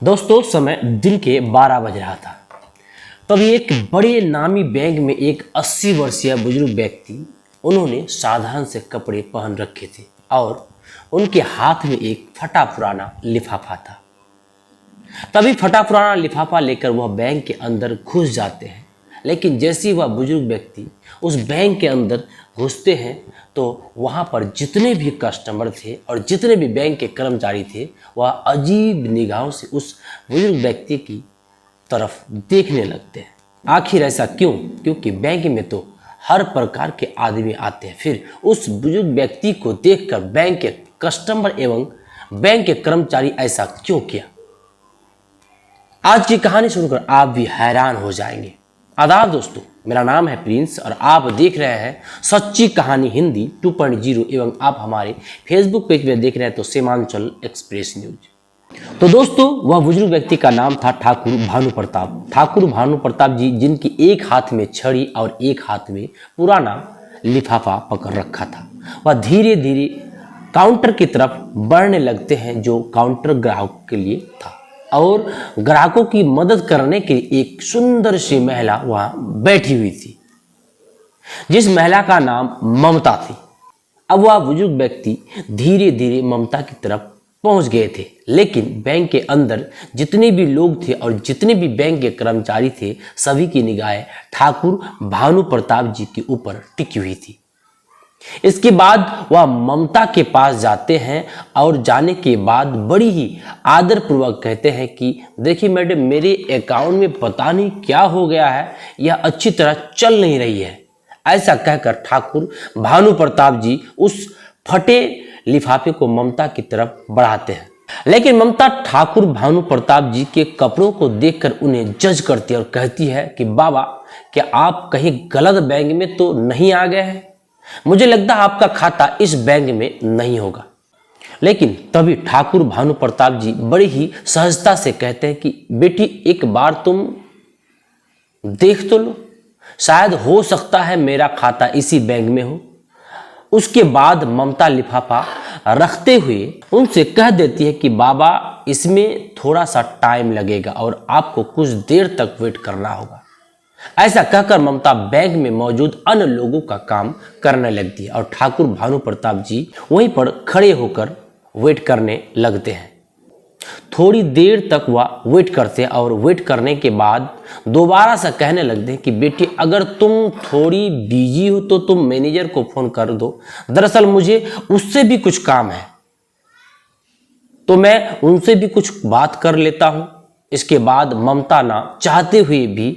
दोस्तों समय दिन के 12 बज रहा था। तभी एक बड़े नामी बैंक में एक 80 वर्षीय बुजुर्ग व्यक्ति, उन्होंने साधारण से कपड़े पहन रखे थे और उनके हाथ में एक फटा पुराना लिफाफा था। तभी फटा पुराना लिफाफा लेकर वह बैंक के अंदर घुस जाते हैं। लेकिन जैसे ही वह बुजुर्ग व्यक्ति उस बैंक के अंदर घुसते हैं तो वहाँ पर जितने भी कस्टमर थे और जितने भी बैंक के कर्मचारी थे, वह अजीब निगाहों से उस बुजुर्ग व्यक्ति की तरफ देखने लगते हैं। आखिर ऐसा क्यों? क्योंकि बैंक में तो हर प्रकार के आदमी आते हैं। फिर उस बुजुर्ग व्यक्ति को देखकर बैंक के कस्टमर एवं बैंक के कर्मचारी ऐसा क्यों किया? आज की कहानी सुनकर आप भी हैरान हो जाएंगे। आदाब दोस्तों, मेरा नाम है प्रिंस और आप देख रहे हैं सच्ची कहानी हिंदी 2.0 एवं आप हमारे फेसबुक पेज पर देख रहे हैं तो सीमांचल एक्सप्रेस न्यूज। तो दोस्तों, वह बुजुर्ग व्यक्ति का नाम था ठाकुर भानु प्रताप। ठाकुर भानु प्रताप जी, जिनकी एक हाथ में छड़ी और एक हाथ में पुराना लिफाफा पकड़ रखा था, वह धीरे धीरे काउंटर की तरफ बढ़ने लगते हैं जो काउंटर ग्राहक के लिए था और ग्राहकों की मदद करने के लिए एक सुंदर सी महिला वहां बैठी हुई थी, जिस महिला का नाम ममता थी। अब वह बुजुर्ग व्यक्ति धीरे धीरे ममता की तरफ पहुंच गए थे, लेकिन बैंक के अंदर जितने भी लोग थे और जितने भी बैंक के कर्मचारी थे, सभी की निगाहें ठाकुर भानु प्रताप जी के ऊपर टिकी हुई थी। इसके बाद वह ममता के पास जाते हैं और जाने के बाद बड़ी ही आदर पूर्वक कहते हैं कि देखिए मैडम, मेरे अकाउंट में पता नहीं क्या हो गया है, यह अच्छी तरह चल नहीं रही है। ऐसा कहकर ठाकुर भानु प्रताप जी उस फटे लिफाफे को ममता की तरफ बढ़ाते हैं। लेकिन ममता ठाकुर भानु प्रताप जी के कपड़ों को देखकर उन्हें जज करती है और कहती है कि बाबा, क्या आप कहीं गलत बैंक में तो नहीं आ गए हैं? मुझे लगता है आपका खाता इस बैंक में नहीं होगा। लेकिन तभी ठाकुर भानु प्रताप जी बड़ी ही सहजता से कहते हैं कि बेटी, एक बार तुम देख तो लो, शायद हो सकता है मेरा खाता इसी बैंक में हो। उसके बाद ममता लिफाफा रखते हुए उनसे कह देती है कि बाबा, इसमें थोड़ा सा टाइम लगेगा और आपको कुछ देर तक वेट करना होगा। ऐसा कहकर ममता बैंक में मौजूद अन्य लोगों का काम करने लगती है और ठाकुर भानु प्रताप जी वहीं पर खड़े होकर वेट करने लगते हैं। थोड़ी देर तक वह वेट करते हैं और वेट करने के बाद दोबारा से कहने लगते हैं कि बेटी, अगर तुम थोड़ी बिजी हो तो तुम मैनेजर को फोन कर दो, दरअसल मुझे उससे भी कुछ काम है, तो मैं उनसे भी कुछ बात कर लेता हूं। इसके बाद ममता ना चाहते हुए भी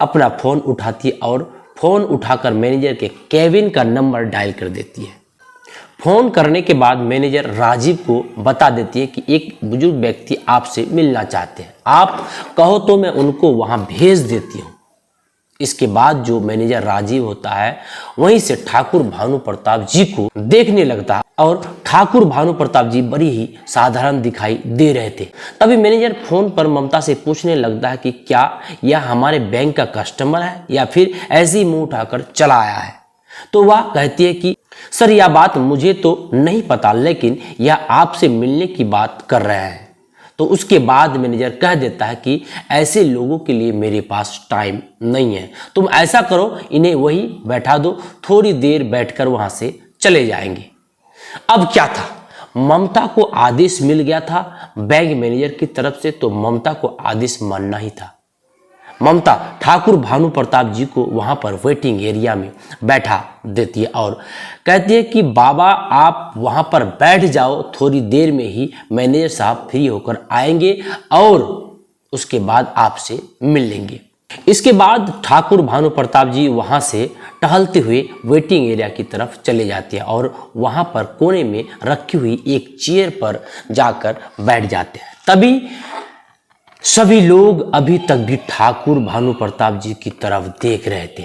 अपना फोन उठाती है और फोन उठाकर मैनेजर के केबिन का नंबर डायल कर देती है। फोन करने के बाद मैनेजर राजीव को बता देती है कि एक बुजुर्ग व्यक्ति आपसे मिलना चाहते हैं, आप कहो तो मैं उनको वहां भेज देती हूँ। इसके बाद जो मैनेजर राजीव होता है वहीं से ठाकुर भानु प्रताप जी को देखने लगता है और ठाकुर भानु प्रताप जी बड़ी ही साधारण दिखाई दे रहे थे। तभी मैनेजर फोन पर ममता से पूछने लगता है कि क्या यह हमारे बैंक का कस्टमर है या फिर ऐसे ही मुंह उठाकर चला आया है। तो वह कहती है कि सर, यह बात मुझे तो नहीं पता, लेकिन यह आपसे मिलने की बात कर रहे हैं। तो उसके बाद मैनेजर कह देता है कि ऐसे लोगों के लिए मेरे पास टाइम नहीं है, तुम ऐसा करो, इन्हें वही बैठा दो, थोड़ी देर बैठकर वहां से चले जाएंगे। अब क्या था, ममता को आदेश मिल गया था बैंक मैनेजर की तरफ से, तो ममता को आदेश मानना ही था। ममता ठाकुर भानु प्रताप जी को वहां पर वेटिंग एरिया में बैठा देती है और कहती है कि बाबा, आप वहां पर बैठ जाओ, थोड़ी देर में ही मैनेजर साहब फ्री होकर आएंगे और उसके बाद आपसे मिल लेंगे। इसके बाद ठाकुर भानु प्रताप जी वहां से टहलते हुए वेटिंग एरिया की तरफ चले जाते हैं और वहां पर कोने में रखी हुई एक चेयर पर जाकर बैठ जाते हैं। तभी सभी लोग अभी तक भी ठाकुर भानु प्रताप जी की तरफ देख रहे थे,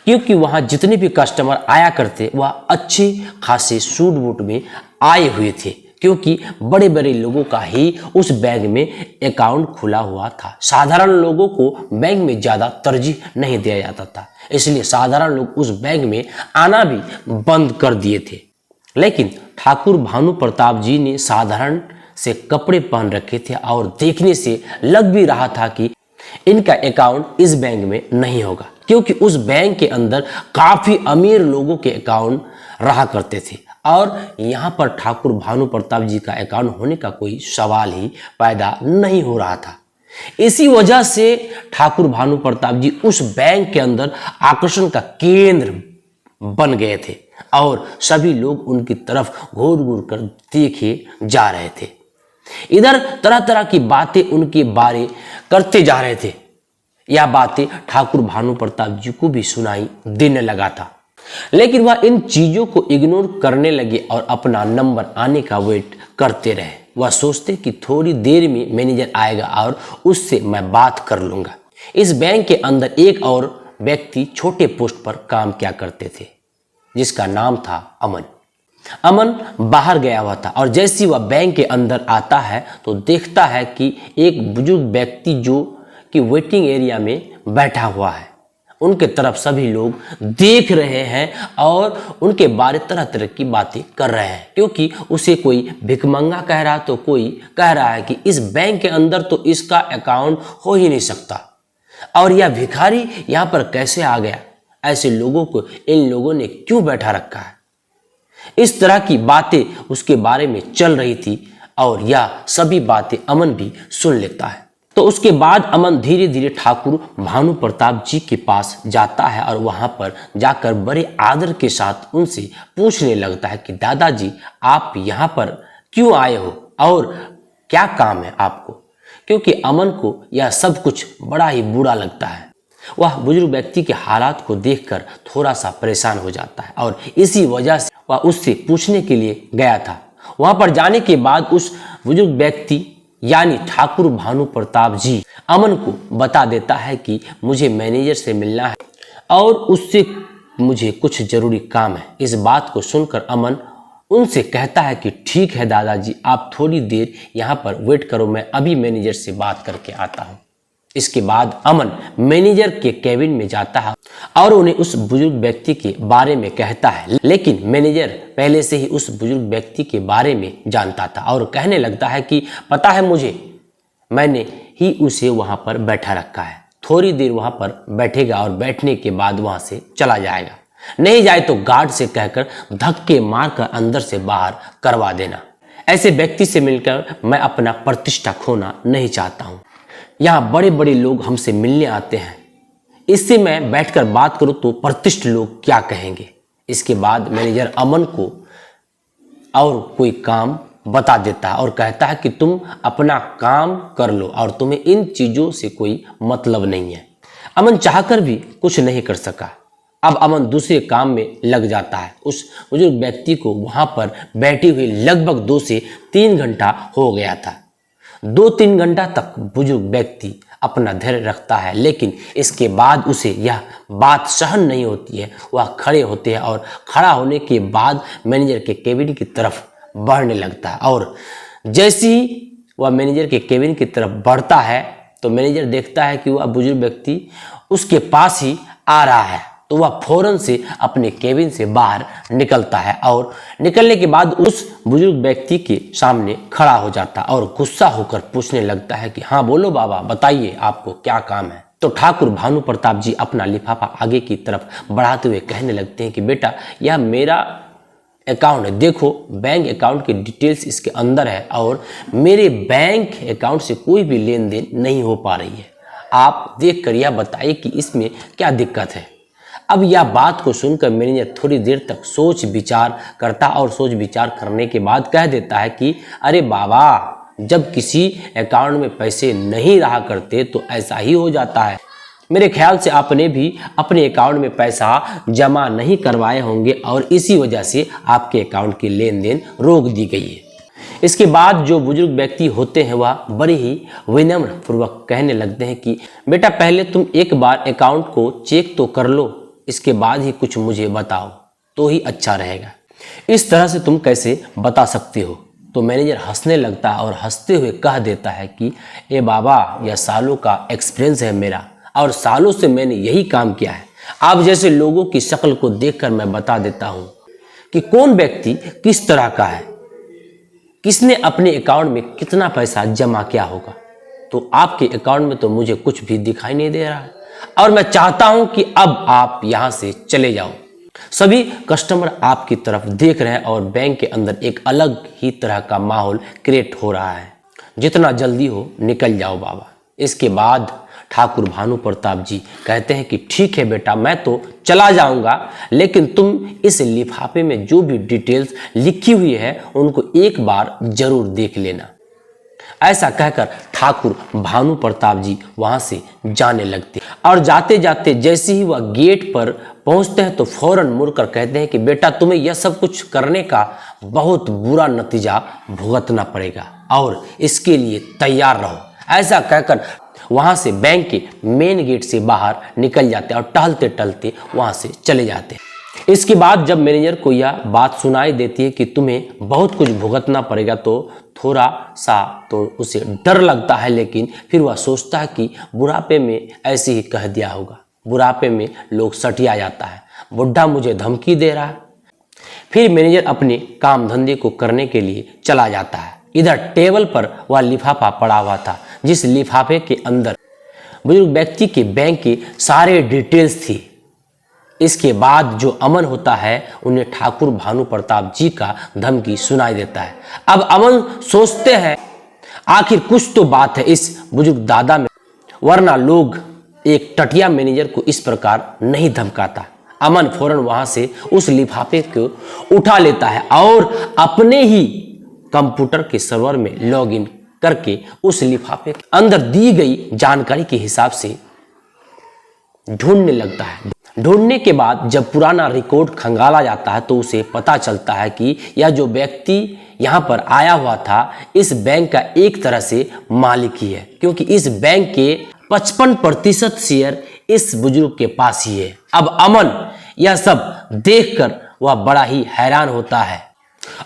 क्योंकि वहां जितने भी कस्टमर आया करते वह अच्छे खासे सूट बूट में आए हुए थे, क्योंकि बड़े बड़े लोगों का ही उस बैंक में अकाउंट खुला हुआ था। साधारण लोगों को बैंक में ज़्यादा तरजीह नहीं दिया जाता था, इसलिए साधारण लोग उस बैंक में आना भी बंद कर दिए थे। लेकिन ठाकुर भानु प्रताप जी ने साधारण से कपड़े पहन रखे थे और देखने से लग भी रहा था कि इनका अकाउंट इस बैंक में नहीं होगा, क्योंकि उस बैंक के अंदर काफी अमीर लोगों के अकाउंट रहा करते थे और यहाँ पर ठाकुर भानु प्रताप जी का अकाउंट होने का कोई सवाल ही पैदा नहीं हो रहा था। इसी वजह से ठाकुर भानु प्रताप जी उस बैंक के अंदर आकर्षण का केंद्र बन गए थे और सभी लोग उनकी तरफ घूर घूर कर देखे जा रहे थे। इधर तरह तरह की बातें उनके बारे करते जा रहे थे। यह बातें ठाकुर भानु प्रताप जी को भी सुनाई देने लगा था, लेकिन वह इन चीजों को इग्नोर करने लगे और अपना नंबर आने का वेट करते रहे। वह सोचते कि थोड़ी देर में मैनेजर आएगा और उससे मैं बात कर लूंगा। इस बैंक के अंदर एक और व्यक्ति छोटे पोस्ट पर काम किया करते थे, जिसका नाम था अमन। अमन बाहर गया हुआ था और जैसे ही वह बैंक के अंदर आता है तो देखता है कि एक बुजुर्ग व्यक्ति जो कि वेटिंग एरिया में बैठा हुआ है। उनके तरफ सभी लोग देख रहे हैं और उनके बारे तरह तरह की बातें कर रहे हैं, क्योंकि उसे कोई भिखमंगा कह रहा तो कोई कह रहा है कि इस बैंक के अंदर तो इसका अकाउंट हो ही नहीं सकता और यह भिखारी यहाँ पर कैसे आ गया, ऐसे लोगों को इन लोगों ने क्यों बैठा रखा है। इस तरह की बातें उसके बारे में चल रही थी और यह सभी बातें अमन भी सुन लेता है। तो उसके बाद अमन धीरे धीरे ठाकुर भानु प्रताप जी के पास जाता है और वहां पर जाकर बड़े आदर के साथ उनसे पूछने लगता है कि दादाजी आप यहाँ पर क्यों आए हो और क्या काम है आपको, क्योंकि अमन को यह सब कुछ बड़ा ही बुरा लगता है। वह बुजुर्ग व्यक्ति के हालात को देखकर थोड़ा सा परेशान हो जाता है और इसी वजह से वह उससे पूछने के लिए गया था। वहां पर जाने के बाद उस बुजुर्ग व्यक्ति यानी ठाकुर भानु प्रताप जी अमन को बता देता है कि मुझे मैनेजर से मिलना है और उससे मुझे कुछ जरूरी काम है। इस बात को सुनकर अमन उनसे कहता है कि ठीक है दादाजी, आप थोड़ी देर यहाँ पर वेट करो, मैं अभी मैनेजर से बात करके आता हूँ। इसके बाद अमन मैनेजर के केबिन में जाता है और उन्हें उस बुजुर्ग व्यक्ति के बारे में कहता है, लेकिन मैनेजर पहले से ही उस बुजुर्ग व्यक्ति के बारे में जानता था और कहने लगता है कि पता है मुझे, मैंने ही उसे वहां पर बैठा रखा है, थोड़ी देर वहां पर बैठेगा और बैठने के बाद वहां से चला जाएगा, नहीं जाए तो गार्ड से कहकर धक्के मारकर अंदर से बाहर करवा देना। ऐसे व्यक्ति से मिलकर मैं अपना प्रतिष्ठा खोना नहीं चाहता हूँ। यहाँ बड़े बड़े लोग हमसे मिलने आते हैं, इससे मैं बैठकर बात करूं तो प्रतिष्ठित लोग क्या कहेंगे। इसके बाद मैनेजर अमन को और कोई काम बता देता है और कहता है कि तुम अपना काम कर लो और तुम्हें इन चीजों से कोई मतलब नहीं है। अमन चाहकर भी कुछ नहीं कर सका। अब अमन दूसरे काम में लग जाता है। उस बुजुर्ग व्यक्ति को वहां पर बैठे हुए लगभग 2 से 3 घंटा हो गया था। 2-3 घंटा तक बुजुर्ग व्यक्ति अपना धैर्य रखता है, लेकिन इसके बाद उसे यह बात सहन नहीं होती है। वह खड़े होते हैं और खड़ा होने के बाद मैनेजर के केबिन की तरफ बढ़ने लगता है और जैसे ही वह मैनेजर के केबिन की तरफ बढ़ता है तो मैनेजर देखता है कि वह बुजुर्ग व्यक्ति उसके पास ही आ रहा है, तो वह फौरन से अपने केबिन से बाहर निकलता है और निकलने के बाद उस बुजुर्ग व्यक्ति के सामने खड़ा हो जाता है और गुस्सा होकर पूछने लगता है कि हाँ बोलो बाबा, बताइए आपको क्या काम है। तो ठाकुर भानु प्रताप जी अपना लिफाफा आगे की तरफ बढ़ाते हुए कहने लगते हैं कि बेटा यह मेरा अकाउंट है, देखो बैंक अकाउंट की डिटेल्स इसके अंदर है और मेरे बैंक अकाउंट से कोई भी लेन देन नहीं हो पा रही है। आप देख कर यह बताइए कि इसमें क्या दिक्कत है। अब यह बात को सुनकर मैनेजर थोड़ी देर तक सोच विचार करता और सोच विचार करने के बाद कह देता है कि अरे बाबा, जब किसी अकाउंट में पैसे नहीं रहा करते तो ऐसा ही हो जाता है। मेरे ख्याल से आपने भी अपने अकाउंट में पैसा जमा नहीं करवाए होंगे और इसी वजह से आपके अकाउंट की लेन देन रोक दी गई है। इसके बाद जो बुजुर्ग व्यक्ति होते हैं वह बड़े ही विनम्र पूर्वक कहने लगते हैं कि बेटा पहले तुम एक बार अकाउंट को चेक तो कर लो, इसके बाद ही कुछ मुझे बताओ तो ही अच्छा रहेगा। इस तरह से तुम कैसे बता सकते हो। तो मैनेजर हंसने लगता है और हंसते हुए कह देता है कि ए बाबा, यह सालों का एक्सपीरियंस है मेरा और सालों से मैंने यही काम किया है। आप जैसे लोगों की शक्ल को देखकर मैं बता देता हूं कि कौन व्यक्ति किस तरह का है, किसने अपने अकाउंट में कितना पैसा जमा किया होगा। तो आपके अकाउंट में तो मुझे कुछ भी दिखाई नहीं दे रहा है और मैं चाहता हूं कि अब आप यहां से चले जाओ। सभी कस्टमर आपकी तरफ देख रहे हैं और बैंक के अंदर एक अलग ही तरह का माहौल क्रिएट हो रहा है। जितना जल्दी हो निकल जाओ बाबा। इसके बाद ठाकुर भानु प्रताप जी कहते हैं कि ठीक है बेटा, मैं तो चला जाऊंगा, लेकिन तुम इस लिफाफे में जो भी डिटेल्स लिखी हुई है उनको एक बार जरूर देख लेना। ऐसा कहकर ठाकुर भानु प्रताप जी वहां से जाने लगते और जाते जाते जैसे ही वह गेट पर पहुंचते हैं तो फौरन मुड़कर कहते हैं कि बेटा, तुम्हें यह सब कुछ करने का बहुत बुरा नतीजा भुगतना पड़ेगा और इसके लिए तैयार रहो। ऐसा कहकर वहां से बैंक के मेन गेट से बाहर निकल जाते हैं और टहलते टहलते वहां से चले जाते हैं। इसके बाद जब मैनेजर को यह बात सुनाई देती है कि तुम्हें बहुत कुछ भुगतना पड़ेगा तो थोड़ा सा तो उसे डर लगता है, लेकिन फिर वह सोचता है कि बुढ़ापे में ऐसे ही कह दिया होगा, बुढ़ापे में लोग सटिया जाता है, बुढ़ा मुझे धमकी दे रहा है। फिर मैनेजर अपने काम धंधे को करने के लिए चला जाता है। इधर टेबल पर वह लिफाफा पड़ा हुआ था, जिस लिफाफे के अंदर बुजुर्ग व्यक्ति के बैंक के सारे डिटेल्स थी। इसके बाद जो अमन होता है उन्हें ठाकुर भानु प्रताप जी का धमकी सुनाई देता है। अब अमन सोचते हैं आखिर कुछ तो बात है इस बुजुर्ग दादा में, वरना लोग एक टटिया मैनेजर को इस प्रकार नहीं धमकाता। अमन फौरन वहां से उस लिफाफे को उठा लेता है और अपने ही कंप्यूटर के सर्वर में लॉगिन करके उस लिफाफे के अंदर दी गई जानकारी के हिसाब से ढूंढने लगता है। ढूंढने के बाद जब पुराना रिकॉर्ड खंगाला जाता है तो उसे पता चलता है कि यह जो व्यक्ति यहाँ पर आया हुआ था इस बैंक का एक तरह से मालिक ही है, क्योंकि इस बैंक के 55% शेयर इस बुजुर्ग के पास ही है। अब अमन यह सब देखकर वह बड़ा ही हैरान होता है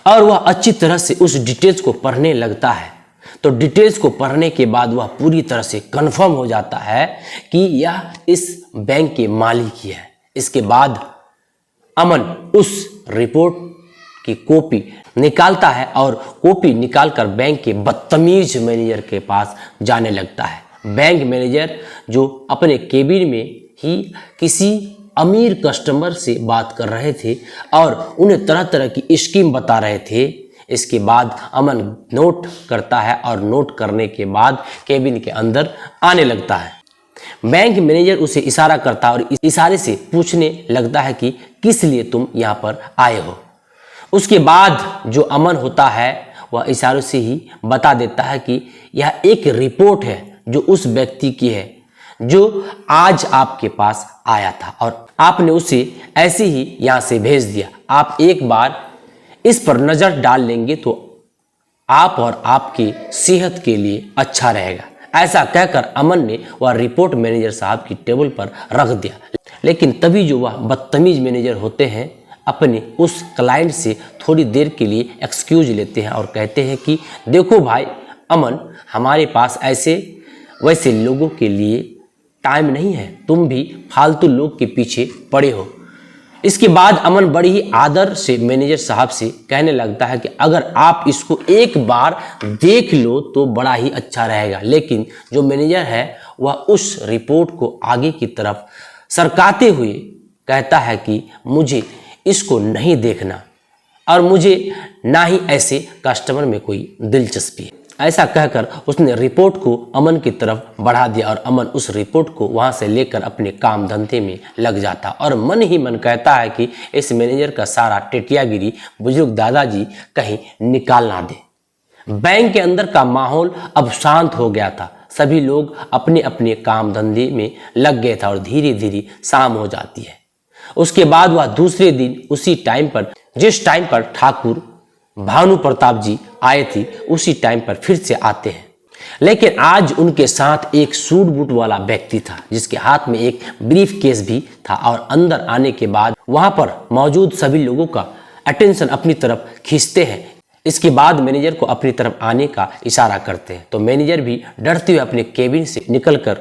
और वह अच्छी तरह से उस डिटेल्स को पढ़ने लगता है। तो डिटेल्स को पढ़ने के बाद वह पूरी तरह से कंफर्म हो जाता है कि यह इस बैंक के मालिक ही है। इसके बाद अमन उस रिपोर्ट की कॉपी निकालता है और कॉपी निकालकर बैंक के बदतमीज मैनेजर के पास जाने लगता है। बैंक मैनेजर जो अपने केबिन में ही किसी अमीर कस्टमर से बात कर रहे थे और उन्हें तरह तरह की स्कीम बता रहे थे। इसके बाद अमन नोट करता है और नोट करने के बाद केबिन के अंदर आने लगता है। बैंक मैनेजर उसे इशारा करता है और इस इशारे से पूछने लगता है कि किस लिए तुम यहाँ पर आए हो। उसके बाद जो अमन होता है वह इशारों से ही बता देता है कि यह एक रिपोर्ट है जो उस व्यक्ति की है जो आज आपके पास आया था और आपने उसे ऐसे ही यहाँ से भेज दिया। आप एक बार इस पर नजर डाल लेंगे तो आप और आपकी सेहत के लिए अच्छा रहेगा। ऐसा कहकर अमन ने वह रिपोर्ट मैनेजर साहब की टेबल पर रख दिया। लेकिन तभी जो वह बदतमीज मैनेजर होते हैं अपने उस क्लाइंट से थोड़ी देर के लिए एक्सक्यूज लेते हैं और कहते हैं कि देखो भाई अमन, हमारे पास ऐसे वैसे लोगों के लिए टाइम नहीं है, तुम भी फालतू लोग के पीछे पड़े हो। इसके बाद अमन बड़ी ही आदर से मैनेजर साहब से कहने लगता है कि अगर आप इसको एक बार देख लो तो बड़ा ही अच्छा रहेगा। लेकिन जो मैनेजर है वह उस रिपोर्ट को आगे की तरफ सरकाते हुए कहता है कि मुझे इसको नहीं देखना और मुझे ना ही ऐसे कस्टमर में कोई दिलचस्पी है। ऐसा कहकर उसने रिपोर्ट को अमन की तरफ बढ़ा दिया और अमन उस रिपोर्ट को वहां से लेकर अपने काम धंधे में लग जाता और मन ही मन कहता है कि इस मैनेजर का सारा टेटियागिरी बुजुर्ग दादाजी कहीं निकाल ना दे। बैंक के अंदर का माहौल अब शांत हो गया था। सभी लोग अपने अपने काम धंधे में लग गए था और धीरे धीरे शाम हो जाती है। उसके बाद वह दूसरे दिन उसी टाइम पर, जिस टाइम पर ठाकुर भानु प्रताप जी आए थे, उसी टाइम पर फिर से आते हैं। लेकिन आज उनके साथ एक सूट बूट वाला व्यक्ति था जिसके हाथ में एक ब्रीफ केस भी था और अंदर आने के बाद वहां पर मौजूद सभी लोगों का अटेंशन अपनी तरफ खींचते हैं। इसके बाद मैनेजर को अपनी तरफ आने का इशारा करते हैं तो मैनेजर भी डरते हुए अपने केबिन से निकलकर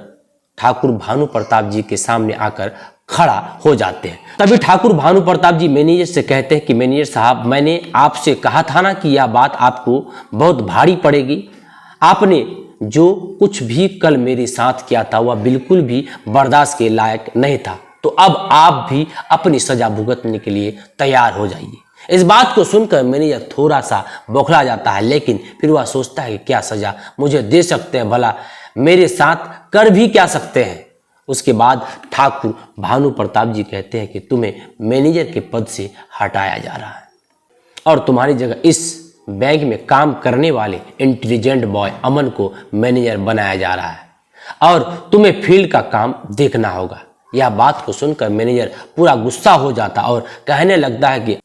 ठाकुर भानु प्रताप जी के सामने आकर खड़ा हो जाते हैं। तभी ठाकुर भानु प्रताप जी मैनेजर से कहते हैं कि मैनेजर साहब, मैंने आपसे कहा था ना कि यह बात आपको बहुत भारी पड़ेगी। आपने जो कुछ भी कल मेरे साथ किया था वह बिल्कुल भी बर्दाश्त के लायक नहीं था। तो अब आप भी अपनी सजा भुगतने के लिए तैयार हो जाइए। इस बात को सुनकर मैनेजर थोड़ा सा बौखला जाता है, लेकिन फिर वह सोचता है कि क्या सजा मुझे दे सकते हैं, भला मेरे साथ कर भी क्या सकते हैं। उसके बाद ठाकुर भानु प्रताप जी कहते हैं कि तुम्हें मैनेजर के पद से हटाया जा रहा है और तुम्हारी जगह इस बैंक में काम करने वाले इंटेलिजेंट बॉय अमन को मैनेजर बनाया जा रहा है और तुम्हें फील्ड का काम देखना होगा। यह बात को सुनकर मैनेजर पूरा गुस्सा हो जाता और कहने लगता है कि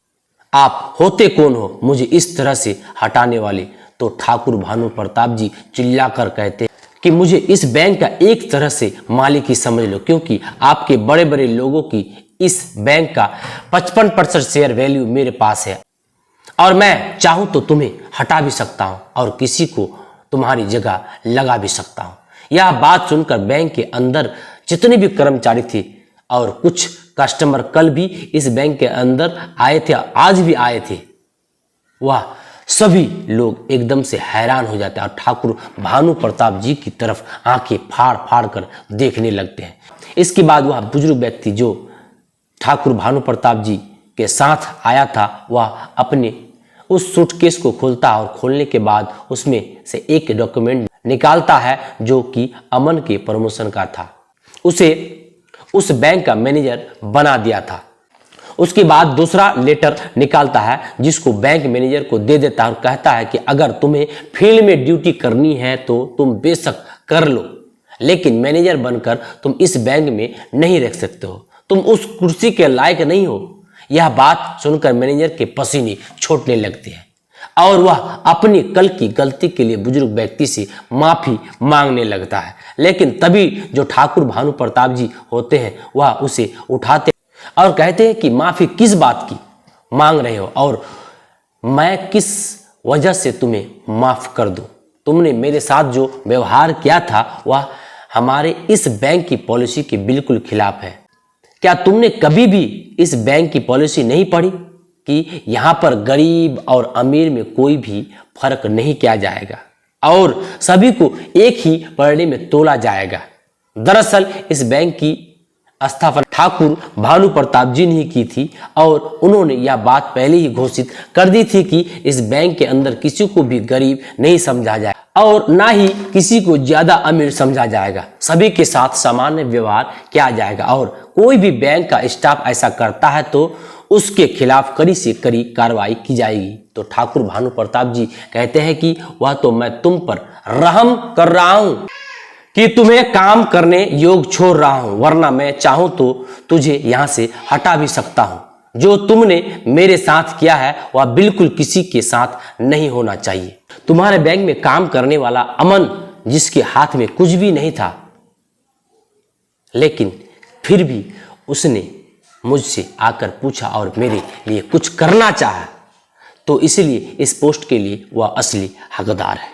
आप होते कौन हो मुझे इस तरह से हटाने वाले। तो ठाकुर भानु प्रताप जी चिल्लाकर कहते कि मुझे इस बैंक का एक तरह से मालिक ही समझ लो, क्योंकि आपके बड़े बड़े लोगों की इस बैंक का 55% शेयर वैल्यू मेरे पास है और मैं चाहूं तो तुम्हें हटा भी सकता हूं और किसी को तुम्हारी जगह लगा भी सकता हूं। यह बात सुनकर बैंक के अंदर जितने भी कर्मचारी थे और कुछ कस्टमर कल भी इस बैंक के अंदर आए थे, आज भी आए थे, वह सभी लोग एकदम से हैरान हो जाते हैं और ठाकुर भानु प्रताप जी की तरफ आंखें फाड़ फाड़ कर देखने लगते हैं। इसके बाद वह बुजुर्ग व्यक्ति जो ठाकुर भानु प्रताप जी के साथ आया था वह अपने उस सूटकेस को खोलता है और खोलने के बाद उसमें से एक डॉक्यूमेंट निकालता है जो कि अमन के प्रमोशन का था। उसे उस बैंक का मैनेजर बना दिया था। उसके बाद दूसरा लेटर निकालता है जिसको बैंक मैनेजर को दे देता है और कहता है कि अगर तुम्हें फील्ड में ड्यूटी करनी है तो तुम बेशक कर लो, लेकिन मैनेजर बनकर तुम इस बैंक में नहीं रख सकते हो, तुम उस कुर्सी के लायक नहीं हो। यह बात सुनकर मैनेजर के पसीने छूटने लगते हैं और वह अपनी कल की गलती के लिए बुजुर्ग व्यक्ति से माफी मांगने लगता है। लेकिन तभी जो ठाकुर भानु प्रताप जी होते हैं वह उसे उठाते और कहते हैं कि माफी किस बात की मांग रहे हो और मैं किस वजह से तुम्हें माफ कर दूं। तुमने मेरे साथ जो व्यवहार किया था वह हमारे इस बैंक की पॉलिसी के बिल्कुल खिलाफ है। क्या तुमने कभी भी इस बैंक की पॉलिसी नहीं पढ़ी कि यहाँ पर गरीब और अमीर में कोई भी फर्क नहीं किया जाएगा और सभी को एक ही पलड़े में तोला जाएगा। दरअसल इस बैंक की स्थापना ठाकुर भानु प्रताप जी ने की थी और उन्होंने यह बात पहले ही घोषित कर दी थी कि इस बैंक के अंदर किसी को भी गरीब नहीं समझा जाए और ना ही किसी को ज्यादा अमीर समझा जाएगा। सभी के साथ सामान्य व्यवहार किया जाएगा और कोई भी बैंक का स्टाफ ऐसा करता है तो उसके खिलाफ कड़ी से कड़ी कार्रवाई की जाएगी। तो ठाकुर भानु प्रताप जी कहते हैं कि वह तो मैं तुम पर रहम कर रहा हूं कि तुम्हें काम करने योग छोड़ रहा हूं, वरना मैं चाहूं तो तुझे यहां से हटा भी सकता हूं। जो तुमने मेरे साथ किया है वह बिल्कुल किसी के साथ नहीं होना चाहिए। तुम्हारे बैंक में काम करने वाला अमन जिसके हाथ में कुछ भी नहीं था, लेकिन फिर भी उसने मुझसे आकर पूछा और मेरे लिए कुछ करना चाहा, तो इसलिए इस पोस्ट के लिए वह असली हकदार है,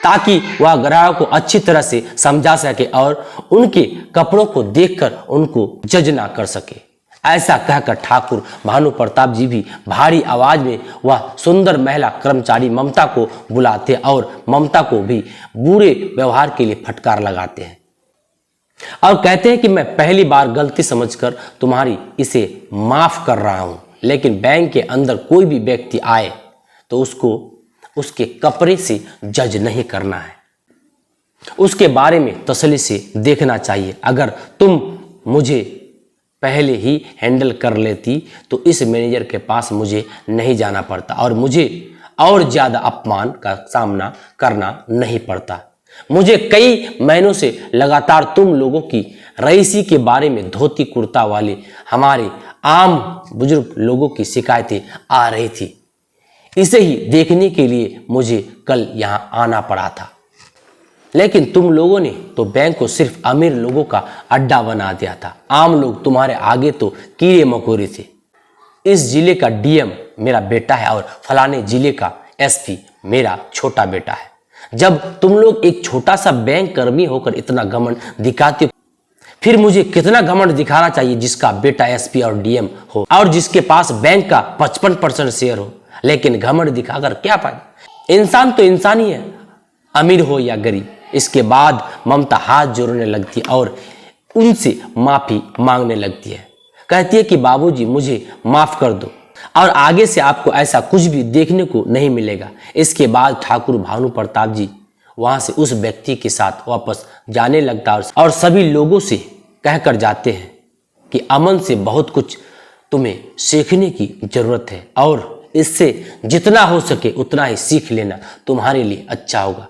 ताकि वह ग्राहक को अच्छी तरह से समझा सके और उनके कपड़ों को देखकर उनको जज ना कर सके। ऐसा कहकर ठाकुर भानु प्रताप जी भी भारी आवाज में वह सुंदर महिला कर्मचारी ममता को बुलाते और ममता को भी बुरे व्यवहार के लिए फटकार लगाते हैं और कहते हैं कि मैं पहली बार गलती समझकर तुम्हारी इसे माफ कर रहा हूं, लेकिन बैंक के अंदर कोई भी व्यक्ति आए तो उसको उसके कपड़े से जज नहीं करना है, उसके बारे में तसल्ली से देखना चाहिए। अगर तुम मुझे पहले ही हैंडल कर लेती तो इस मैनेजर के पास मुझे नहीं जाना पड़ता और मुझे और ज्यादा अपमान का सामना करना नहीं पड़ता। मुझे कई महीनों से लगातार तुम लोगों की रईसी के बारे में धोती कुर्ता वाले हमारे आम बुजुर्ग लोगों की शिकायतें आ रही थी। इसे ही देखने के लिए मुझे कल यहां आना पड़ा था, लेकिन तुम लोगों ने तो बैंक को सिर्फ अमीर लोगों का अड्डा बना दिया था। आम लोग तुम्हारे आगे तो कीड़े मकोड़े थे। इस जिले का डीएम मेरा बेटा है और फलाने जिले का एसपी मेरा छोटा बेटा है। जब तुम लोग एक छोटा सा बैंक कर्मी होकर इतना घमंड दिखाते हो, फिर मुझे कितना घमंड दिखाना चाहिए जिसका बेटा एसपी और डीएम हो और जिसके पास बैंक का 55% शेयर हो, लेकिन घमंड दिखाकर क्या फायदा। इंसान तो इंसान ही है, अमीर हो या गरीब। इसके बाद ममता हाथ जोड़ने लगती है और उनसे माफी मांगने लगती है। कहती है कि बाबूजी मुझे माफ कर दो और आगे से आपको ऐसा कुछ भी देखने को नहीं मिलेगा। इसके बाद ठाकुर भानु प्रताप जी वहां से उस व्यक्ति के साथ वापस जाने लगता है और सभी लोगों से कहकर जाते हैं कि अमन से बहुत कुछ तुम्हें सीखने की जरूरत है और इससे जितना हो सके उतना ही सीख लेना, तुम्हारे लिए अच्छा होगा।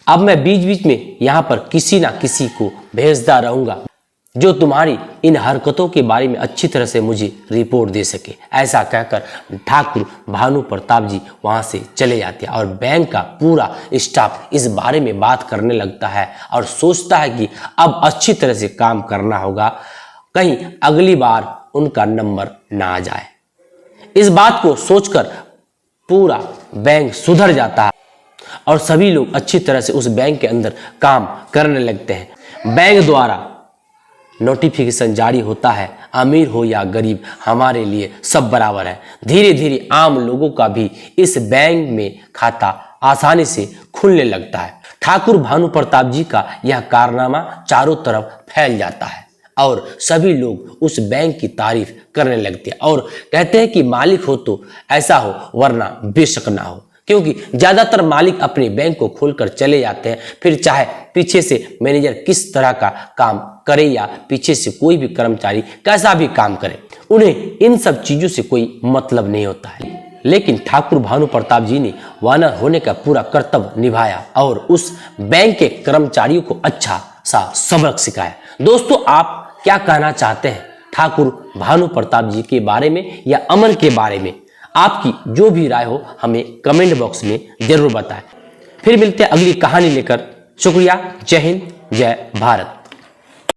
अब मैं बीच बीच में यहाँ पर किसी ना किसी को भेजता रहूंगा जो तुम्हारी इन हरकतों के बारे में अच्छी तरह से मुझे रिपोर्ट दे सके। ऐसा कहकर ठाकुर भानु प्रताप जी वहां से चले जाते हैं और बैंक का पूरा स्टाफ इस बारे में बात करने लगता है और सोचता है कि अब अच्छी तरह से काम करना होगा, कहीं अगली बार उनका नंबर ना आ जाए। इस बात को सोचकर पूरा बैंक सुधर जाता है और सभी लोग अच्छी तरह से उस बैंक के अंदर काम करने लगते हैं। बैंक द्वारा नोटिफिकेशन जारी होता है, अमीर हो या गरीब हमारे लिए सब बराबर है। धीरे धीरे आम लोगों का भी इस बैंक में खाता आसानी से खुलने लगता है। ठाकुर भानु प्रताप जी का यह कारनामा चारों तरफ फैल जाता है और सभी लोग उस बैंक की तारीफ करने लगते हैं और कहते हैं कि मालिक हो तो ऐसा हो, वरना बेशक ना हो। क्योंकि ज्यादातर मालिक अपने बैंक को खोलकर चले जाते हैं, फिर चाहे पीछे से मैनेजर किस तरह का काम करे या पीछे से कोई भी कर्मचारी कैसा भी काम करे, उन्हें इन सब चीजों से कोई मतलब नहीं होता है। लेकिन ठाकुर भानु प्रताप जी ने वानर होने का पूरा कर्तव्य निभाया और उस बैंक के कर्मचारियों को अच्छा सा सबक सिखाया। दोस्तों, आप क्या कहना चाहते हैं ठाकुर भानु प्रताप जी के बारे में या अमन के बारे में? आपकी जो भी राय हो हमें कमेंट बॉक्स में जरूर बताएं। फिर मिलते हैं अगली कहानी लेकर। शुक्रिया। जय हिंद, जय भारत।